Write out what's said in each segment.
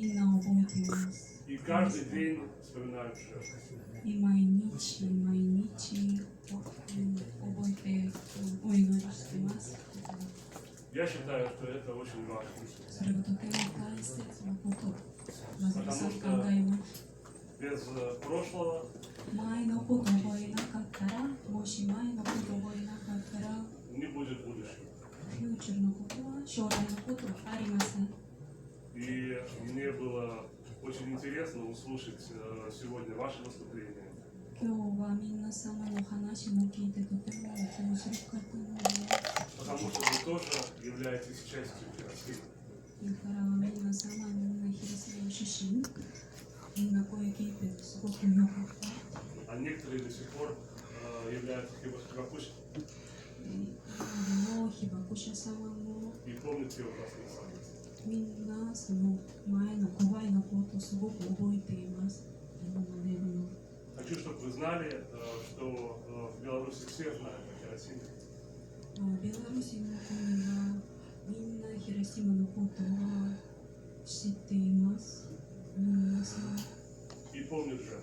みんな覚えています。И каждый день вспоминают жертву. 毎日覚えてお祈りしています。Я считаю, что это очень важно. それはとても大切なこと。まずはそう考えます。Без прошлого 前のこと覚えなかったら、もし前のこと覚えなかったら、не будет будущего. フューチャーのことは将来のことはありません。И мне было очень интересно услышать сегодня ваше выступление. 今日は皆様の話も聞いてとても面白かったので、Потому что вы тоже являетесь частью России. だから皆様の広島出身、みんな声聞いてすごく良かった。А некоторые до сих пор являются хибакушами. 今でも被爆者様も И помнят все ужасные события. みんなその前の怖いのことをすごく覚えています。今までの Хочу, чтобы вы знали, что в Беларуси все знают о Хиросиме. ベラルーシの国はみんな広島のことは知っています。皆さん И помнят жертву.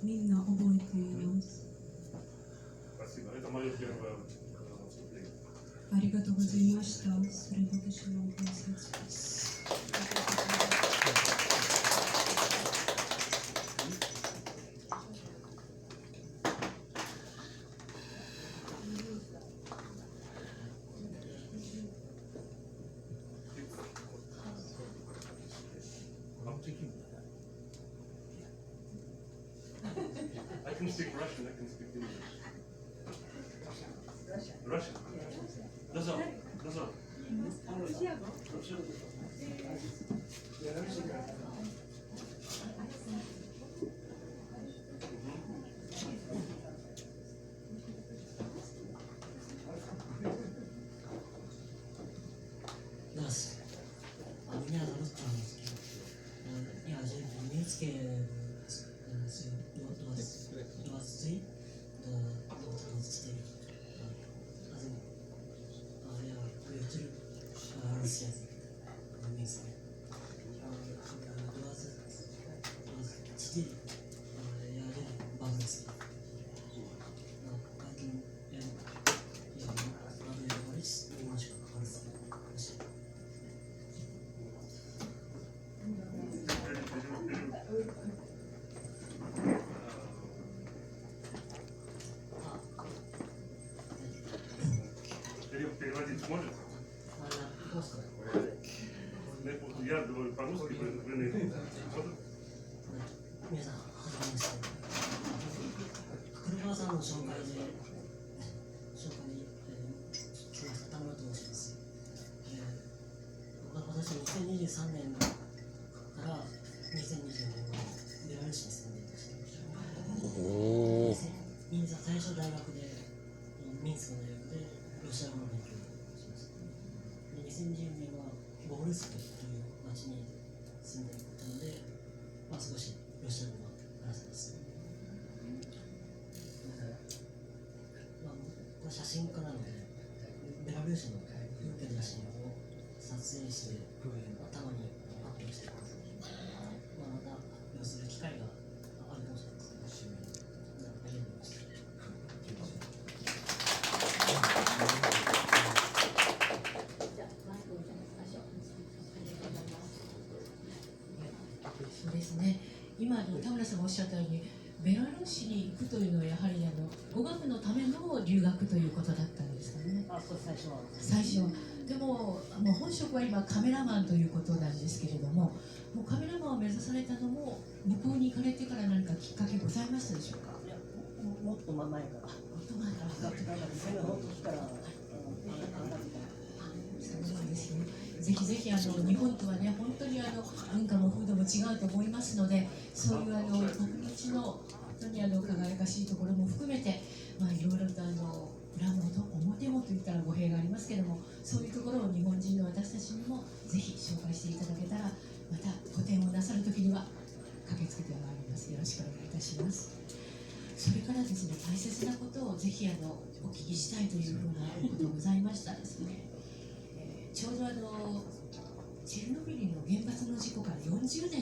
みんな覚えています。 Спасибо. Это мое первое выступление. ありがとうございました。それで私のご挨拶です。I can speak Russian, I can speak English. Russian? Дозор. Здравствуйте. Меня зовут Чамовский. Я живу в Минске с 23 до 24. Я учил русский язык в Минске. 24 я живу по-английски. Поэтому я могу говорить немножко по-русски. Переводить сможете? Просто. Я говорю по-русски, вы на языке. 皆さん、はじめまして。黒川さんの紹介で、来ました、田村と申します。私、2023年から2024年までベラルーシに住んでいました。最初大学で、ミンスクの大学でロシア語の勉強をしました。で、2020年はボールスクという町に住んでいたので、少しロシア語が話せます。写真家なので、ベラルーシの風景の写真を撮影して、たまにアップしています。また、要する機会があるかもしれません。ありがとうございました。そうですね。今田村さんがおっしゃったように、ベラルーシに行くというのはやはり語学のための留学ということだったんですかね。そう、最初は。最初は。でも本職は今カメラマンということなんですけれども、もうカメラマンを目指されたのも向こうに行かれてから何かきっかけございましたでしょうか。いや、もっと前から。もっと前から。その時からそうですね。ぜひぜひ日本とはね、本当に文化も風土も違うと思いますので、そういう国日の本当に輝かしいところも含めて、いろいろと裏も表もといったら語弊がありますけれども、そういうところを日本人の私たちにもぜひ紹介していただけたら、また個展をなさるときには駆けつけてまいります。よろしくお願いいたします。それからですね、大切なことをぜひお聞きしたいというふうなことがございましたですね。ちょうどチェルノブイリの原発の事故から40年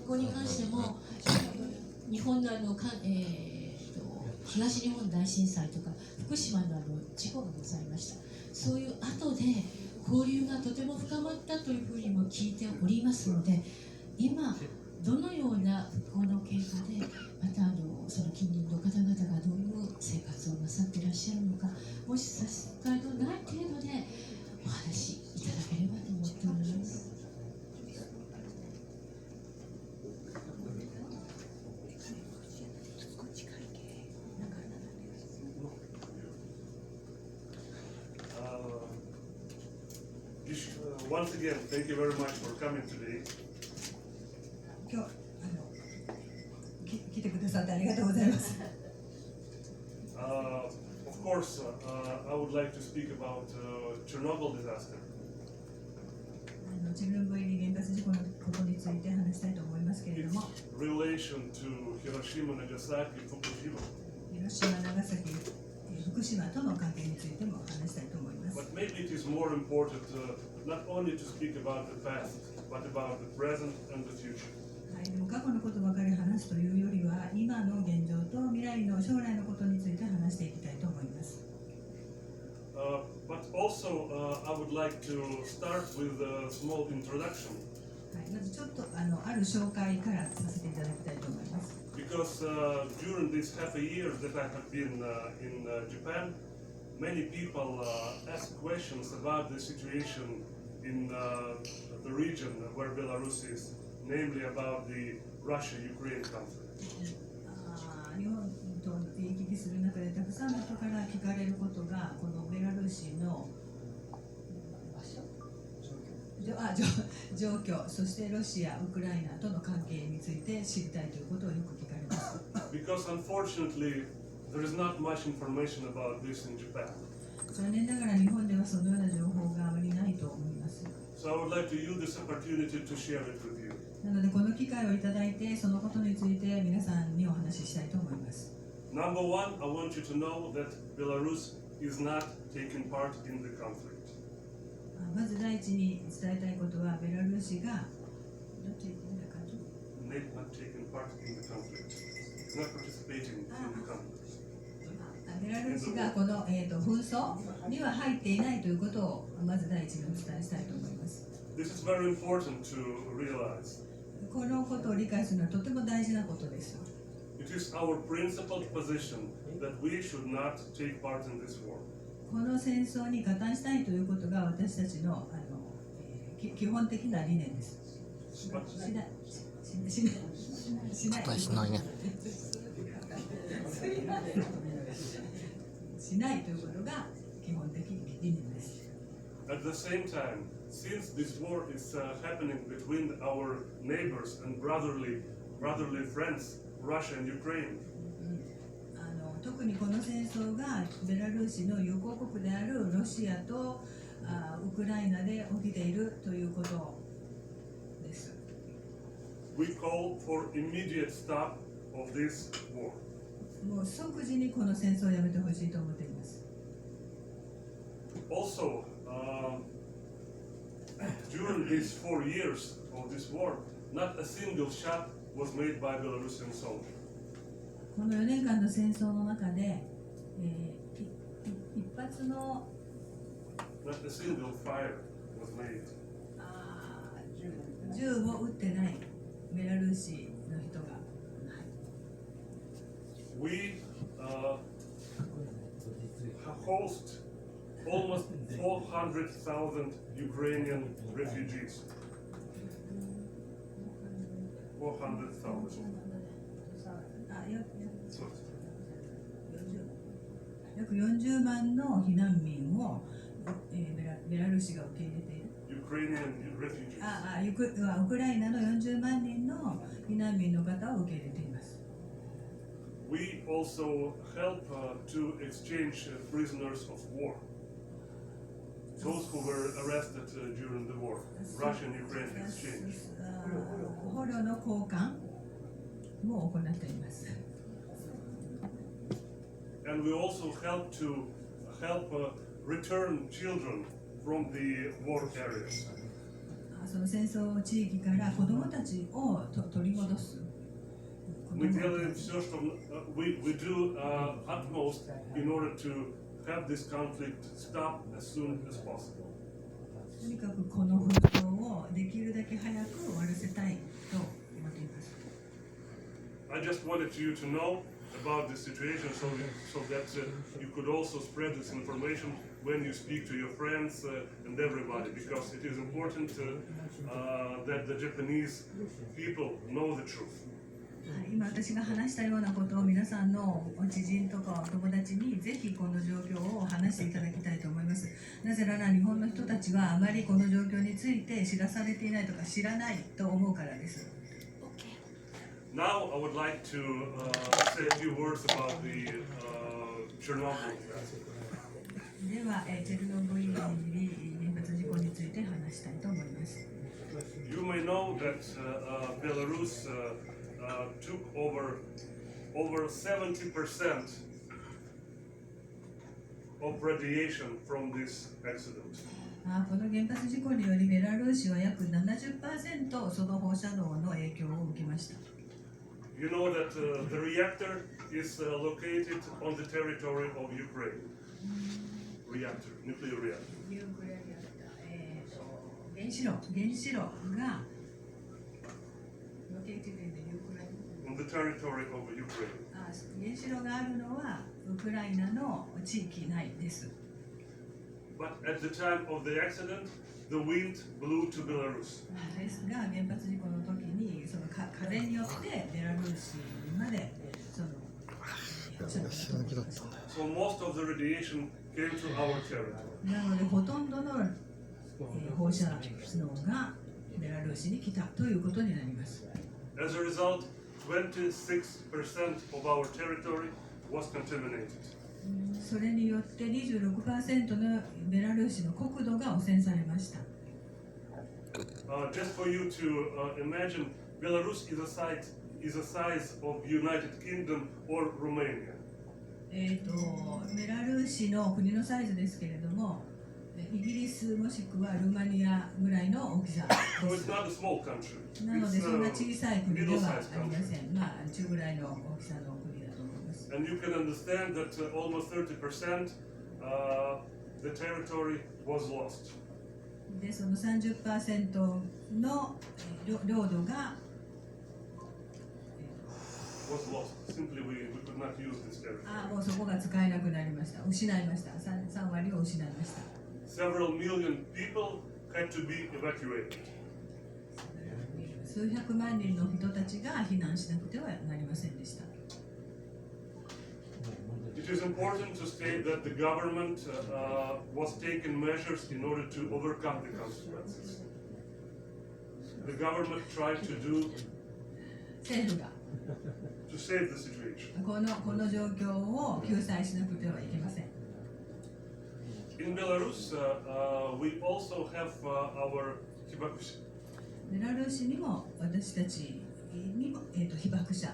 復興に関しても、日本の東日本大震災とか福島の事故がございました。そういう後で交流がとても深まったというふうにも聞いておりますので、今どのような復興の経過で、またその近隣の方々がどういう生活をなさっていらっしゃるのか、もし差し支えのない程度でお話しいただければと思っております。Once again, thank you very much for coming today. 今日来てくださってありがとうございます。Of course, I would like to speak about Chernobyl disaster. チェルノブイリ原発事故のことについて話したいと思いますけれども、 Relation to Hiroshima, Nagasaki, Fukushima. 広島、長崎、福島との関係についても話したいと思います。 But maybe it is more important not only to speak about the past, but about the present and the future. はい、でも過去のことばかり話すというよりは、今の現状と未来の将来のことについて話していきたいと思います。But also, I would like to start with a small introduction. はい、まずちょっとある紹介からさせていただきたいと思います。Because during this half a year that I have been in Japan, many people ask questions about the situation in the region where Belarus is, namely about the Russia-Ukraine conflict. 日本と行き来する中でたくさんの人から聞かれることが、このベラルーシの状況、そしてロシア、ウクライナとの関係について知りたいということをよく聞かれます。Because unfortunately, there is not much information about this in Japan. 残念ながら日本ではそのような情報があまりないと思います。So I would like to use this opportunity to share it with you. なのでこの機会をいただいて、そのことについて皆さんにお話ししたいと思います。Number one, I want you to know that Belarus is not taking part in the conflict. まず第一に伝えたいことは、ベラルーシがどっちに行くんだかと。Not taking part in the conflict. Not participating in the conflict. ベラルーシがこの、紛争には入っていないということをまず第一にお伝えしたいと思います。This is very important to realize. このことを理解するのはとても大事なことです。It is our principled position that we should not take part in this war. この戦争に加担したいということが私たちの、基本的な理念です。しないね。しないということが基本的理念です。At the same time, since this war is happening between our neighbors and brotherly friends, Russia and Ukraine, 特にこの戦争がベラルーシの友好国であるロシアとウクライナで起きているということです。we call for immediate stop of this war. もう即時にこの戦争をやめてほしいと思っています。Also, during these 4 years of this war, not a single shot was made by Belarusian soldiers. この4年間の戦争の中で、一発の Not a single fire was made. 銃を撃ってないベラルーシの人が、We host almost 400,000 Ukrainian refugees. 400,000. 約40万の避難民をベラルーシが受け入れている。Ukrainian refugees. ウクライナの40万人の避難民の方を受け入れています。We also help to exchange prisoners of war. Those who were arrested during the war. Russian Ukraine exchange. 捕虜の交換も行っています。And we also help return children from the war areas. その戦争地域から子どもたちを取り戻す。Мы делаем все, что we do utmost in order to have this conflict stop as soon as possible. とにかくこの紛争をできるだけ早く終わらせたいと思っています。I just wanted you to know about this situation so that you could also spread this information when you speak to your friends and everybody, because it is important that the Japanese people know the truth. 今私が話したようなことを皆さんの知人とかお友達にぜひこの状況を話していただきたいと思います。なぜなら日本の人たちはあまりこの状況について知らされていないとか知らないと思うからです。Now I would like to say a few words about the Chernobyl disaster. では、チェルノブイリ原発事故について話したいと思います。You may know that Belarus took over 70% of radiation from this accident. この原発事故によりベラルーシは約 70% その放射能の影響を受けました。You know that the reactor is located on the territory of Ukraine. Reactor, nuclear reactor. 原子炉が located in the Ukraine. On the territory of Ukraine. 原子炉があるのはウクライナの地域内です。But at the time of the accident, the wind blew to Belarus. ですが原発事故の時にその風によってベラルーシまでその So most of the radiation came to our territory. なのでほとんどの放射能がベラルーシに来たということになります。As a result, 26% of our territory was contaminated. それによって 26% のベラルーシの国土が汚染されました。Just for you to imagine, Belarus is a size of United Kingdom or Romania. ベラルーシの国のサイズですけれども、イギリスもしくはルーマニアぐらいの大きさ。So it's not a small country. なのでそんな小さい国ではありま middle-sized せん。中ぐらいの大きさの国だと思います。And you can understand that almost 30% the territory was lost. で、その 30% の領土が Was lost. Simply we could not use this territory. もうそこが使えなくなりました。失いました。3割を失いました。Several million people had to be evacuated. 数百万人の人たちが避難しなくてはなりませんでした。It is important to state that the government was taking measures in order to overcome the consequences. The government tried to do 政府が to save the situation. この状況を救済しなくてはいけません。In Belarus, we also have our hibakusha. ベラルーシにも私たちにも、被爆者、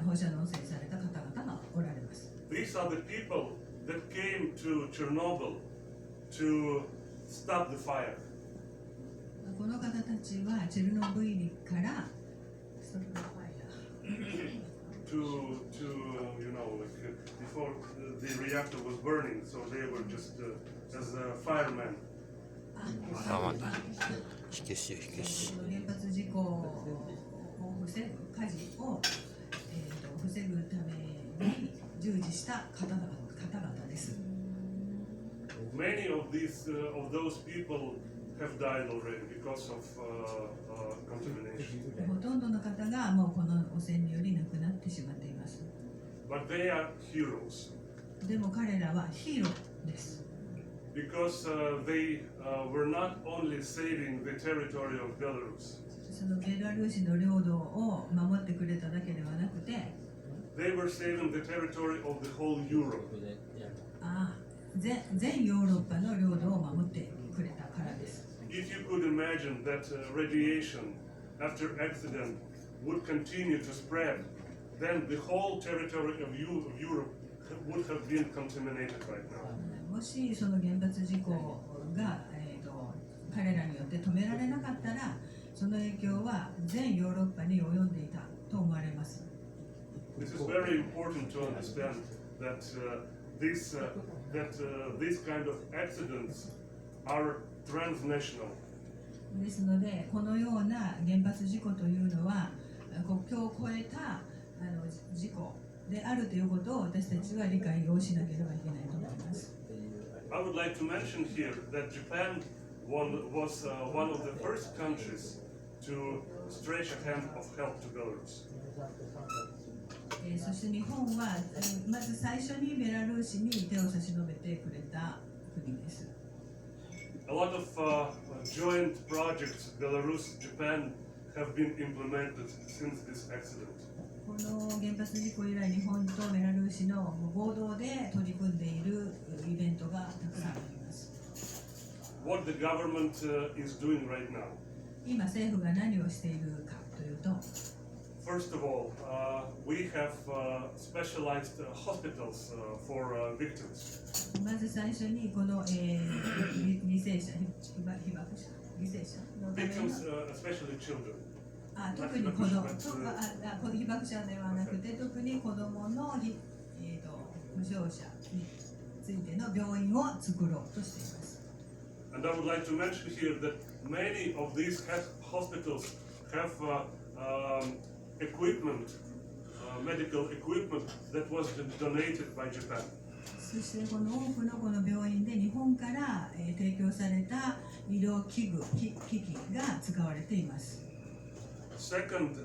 放射能汚染された方々がおられます。These are the people that came to Chernobyl to stop the fire. この方たちはチェルノブイリからTo you know, like before the reactor was burning, so they were just as a fireman. 原発事故を防ぐ火事を、防ぐために従事した方々です。Many of those people have died already because of contamination. ほとんどの方がもうこの汚染により亡くなってしまっています。But they are heroes でも彼らはヒーローです。because they were not only saving the territory of Belarus. そのベラルーシの領土を守ってくれただけではなくて、They were saving the territory of the whole Europe. 全ヨーロッパの領土を守ってくれたからです。If you could imagine that radiation after accident would continue to spread, then the whole territory of Europe would have been contaminated right now. もしその原発事故が、彼らによって止められなかったら、その影響は全ヨーロッパに及んでいたと思われます。This is very important to understand that these kind of accidents are transnational. ですので、このような原発事故というのは国境を越えた事故であるということを私たちは理解をしなければいけないと思います。I would like to mention here that Japan was one of the first countries to stretch a hand of help to Belarus. そして日本はまず最初にベラルーシに手を差し伸べてくれた国です。A lot of joint projects Belarus, Japan have been implemented since this accident. この原発事故以来、日本とベラルーシの合同で取り組んでいるイベントがたくさんあります。What the government is doing right now. 今政府が何をしているかというと、First of all, we have specialized hospitals for victims. まず最初にこの、犠牲者、被爆者、犠牲者のための Victims, especially children. 特に子供、被爆者ではなくて、特に子供の無償者についての病院を作ろうとしています。And I would like to mention here that many of these hospitals have equipment, medical equipment that was donated by Japan. そしてこの多くのこの病院で日本から、提供された医療機器が使われています。Second,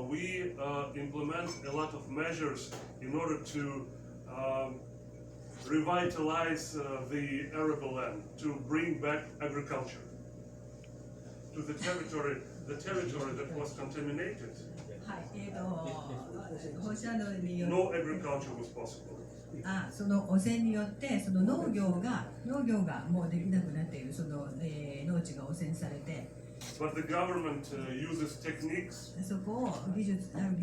we implement a lot of measures in order to revitalize the arable land, to bring back agriculture to the territory that was contaminated. はい、放射能によって No agriculture was possible. その汚染によってその農業がもうできなくなっている、その、農地が汚染されて、But the government uses techniques そこをある技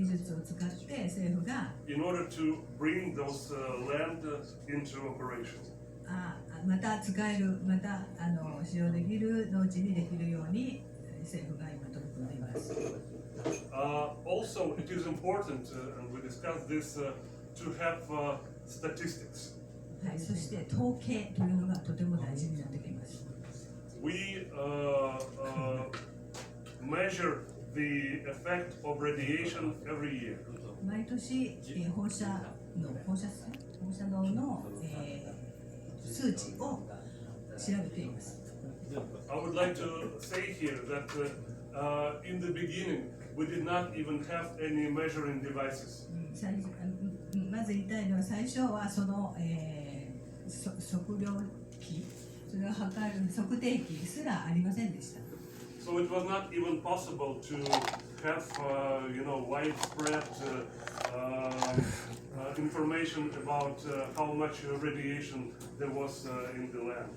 術を使って政府が in order to bring those land into operation. また使える、また使用できる農地にできるように政府が今取り組んでいます。Also, it is important, and we discussed this, to have statistics. はい、そして統計というのがとても大事になってきます。We measure the effect of radiation every year. 毎年、放射能の、数値を調べています。I would like to say here that in the beginning we did not even have any measuring devices. まず言いたいのは、最初はその、測量機、それを測る測定器すらありませんでした。So it was not even possible to have, widespread information about how much radiation there was in the land.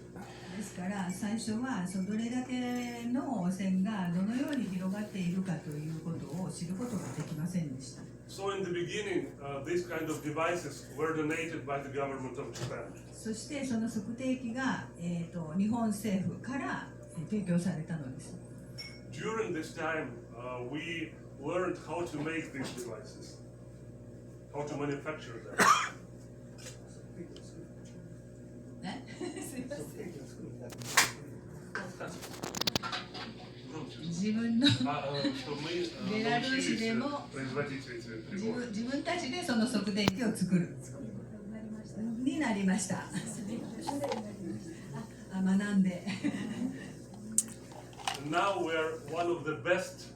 ですから最初はどれだけの汚染がどのように広がっているかということを知ることができませんでした。So in the beginning, these kind of devices were donated by the government of Japan. そしてその測定器が、日本政府から提供されたのです。During this time, we learned how to make these devices, how to manufacture them. すいません。自分のベラルーシでも自分たちでその測定器を作るになりました。学んで。Now we are one of the best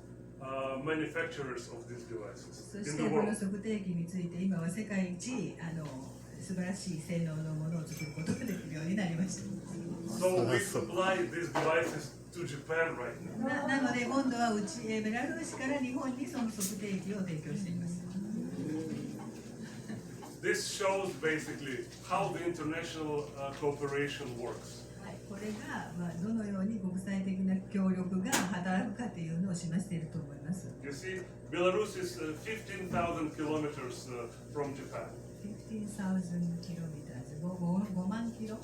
manufacturers of these devices そし in て the この world. 測定器について今は世界一素晴らしい性能のものを作ることができるようになりました。So we supply these devices to Japan right now. なので今度はベラルーシから日本にその測定器を提供しています。This shows basically how the international cooperation works. はい、これが、どのように国際的な協力が働くかというのを示していると思います。You see, Belarus is 15,000 kilometers from Japan. 15,000 kilometers、5万キロ。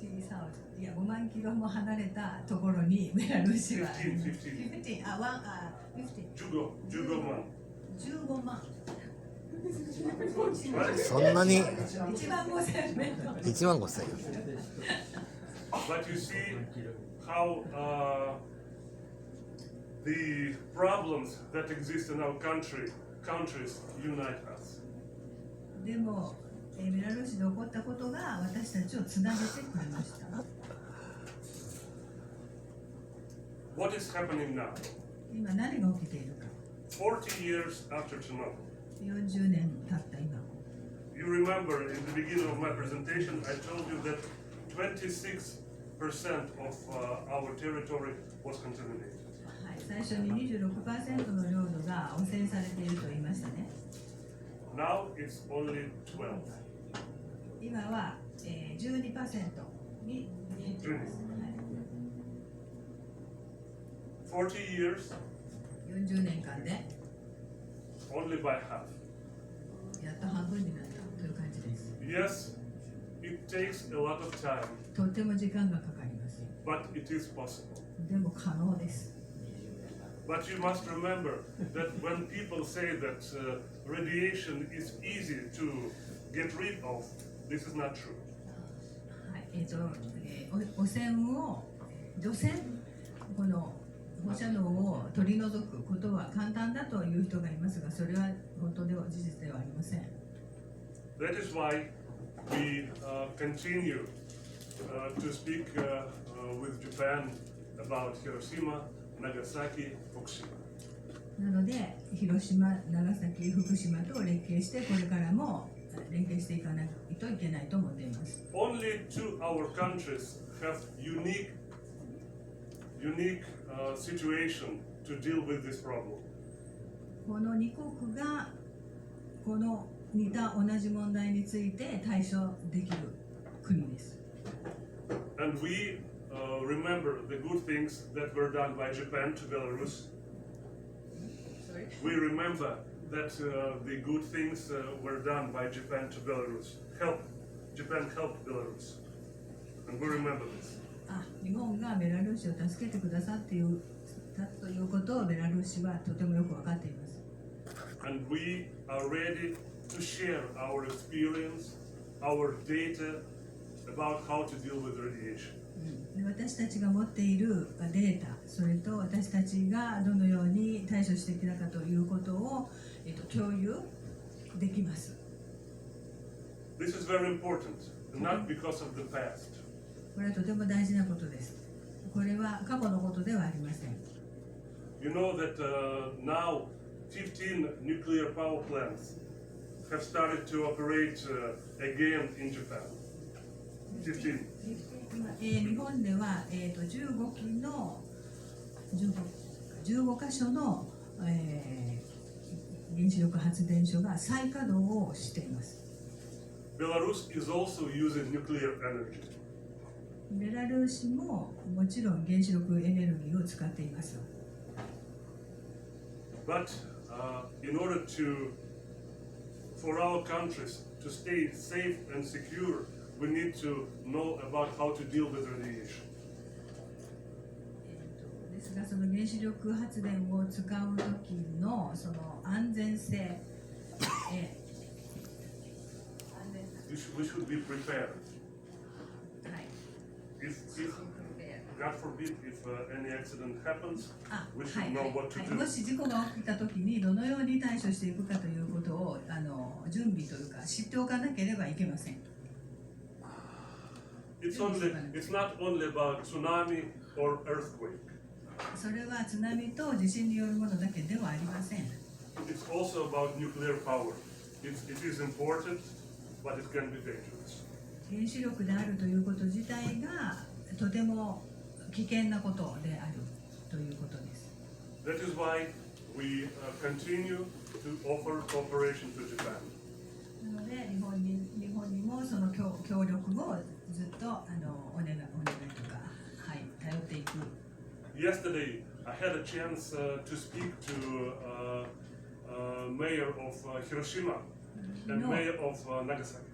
50,000いや5万キロも離れたところにベラルーシは15 万。 15万そんなに1万5000メートル1万5000 But you see how the problems that exist in our countries unite us. でも、ベラルーシで起こったことが私たちをつなげてくれました。 What is happening now? 今何が起きているか。 40 years after Chernobyl. 40年経った今。 You remember in the beginning of my presentation, I told you that 26% of our territory was contaminated. はい、最初に 26% の領土が汚染されていると言いましたね。 Now it's only 12. 今は、12% に減っています。はい、 40 years, 40年間で only by half. やっと半分になったという感じです。 Yes, it takes a lot of time, とっても時間がかかります。 but it is possible. でも可能です。 But you must remember that when people say that radiation is easy to get rid of, this is not true. はい、汚染を除染この放射能を取り除くことは簡単だという人がいますが、それは本当では事実ではありません。 That is why we continue to speak with Japan about Hiroshima, Nagasaki, Fukushima. なので、広島、長崎、福島と連携して、これからも連携していかないといけないと思っています。 Only two our countries have unique situation to deal with this problem. この2国がこの似た同じ問題について対処できる国です。 And we remember the good things that were done by Japan to Belarus. We remember that the good things were done by Japan to Belarus. Japan helped Belarus. And we remember this. 日本がベラルーシを助けてくださっているということをベラルーシはとてもよく分かっています。 And we are ready to share our experience, our data about how to deal with radiation. で私たちが持っているデータ、それと私たちがどのように対処してきたかということを、共有できます。 This is very important, not because of the past. これはとても大事なことです。これは過去のことではありません。 You know that now 15 nuclear power plants have started to operate again in Japan. 15. 日本では、15基の15カ所の、原子力発電所が再稼働をしています。 Belarus is also using nuclear energy. ベラルーシももちろん原子力エネルギーを使っています。 But in order for our countries to stay safe and secure, we need to know about how to deal with radiation. ですが、その原子力発電を使う時のその安全性、We should be prepared. はい。 If God forbid, if any accident happens, は we い should はい know what は to い、 do. もし事故が起きた時にどのように対処していくかということを準備というか知っておかなければいけません。 It's not only about tsunami or earthquake. それは津波と地震によるものだけではありません。 It's also about nuclear power. It is important, but it can be dangerous. 原子力であるということ自体がとても危険なことであるということです。 That is why we continue to offer cooperation to Japan. なので日本にもその協力をずっとお願いとか、はい、頼っていく。 Yesterday, I had a chance to speak to mayor of Hiroshima and mayor of Nagasaki.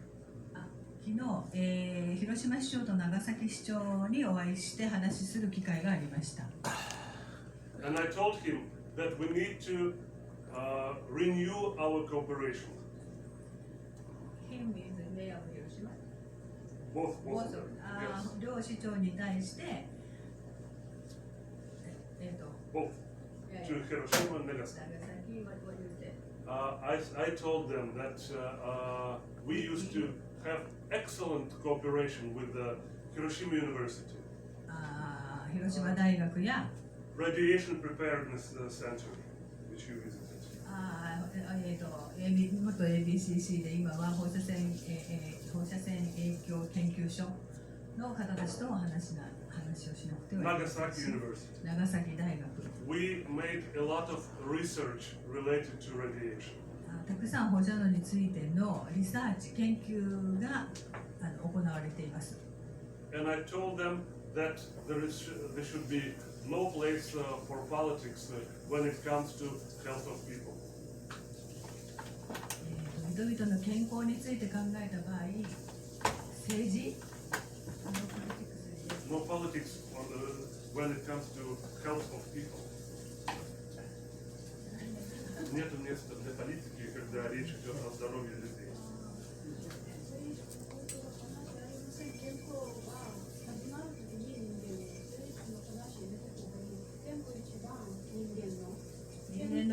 昨日、広島市長と長崎市長にお会いして話しする機会がありました。And I told him that we need to renew our cooperation. Him is the mayor of 広島。Both of them. 両市長に対して、Both. To Hiroshima and Nagasaki. I told them that we used to have excellent cooperation with the Hiroshima University. 広島大学や Radiation Preparedness Center, which you visited. 元 ABCC で今は放射線影響研究所の方たちと話をしなくてはいけない。Nagasaki University. 長崎大学。We made a lot of research related to radiation. たくさん放射能についてのリサーチ研究が行われています。And I told them that there should be no place for politics when it comes to health of people. 人々の健康について考えた場合、政治 No politics when it comes to health of people. Нет места для политики, когда речь идет о здоровье людей.みん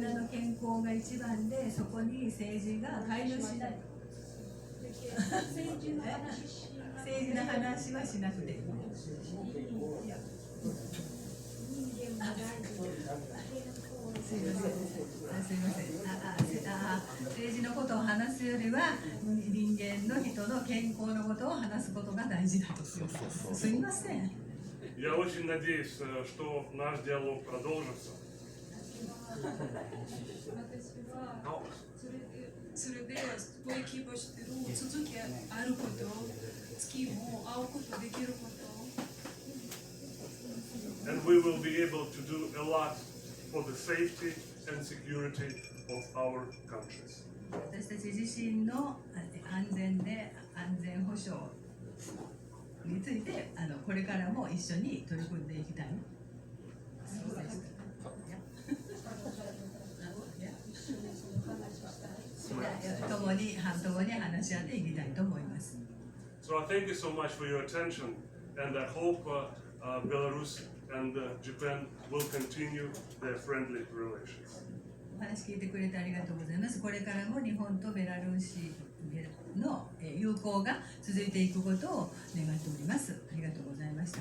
なの健康が一番で、そこに政治が介入しない。政治の話はしなくていい。すいません。政治のことを話すよりは人間の人の健康のことを話すことが大事だと。すみません。Я очень надеюсь, что наш диалог продолжится. それでご希望している続きあること、月も会うことできること。And we will be able to do a lot for the safety and security of our countries. 私たち自身の安全保障についてこれからも一緒に取り組んでいきたい。共に話し合っていきたいと思います。So I thank you so much for your attention, and I hope Belarus and Japan will continue their friendly relations. お話聞いてくれてありがとうございます。これからも日本とベラルーシの友好が続いていくことを願っております。ありがとうございました。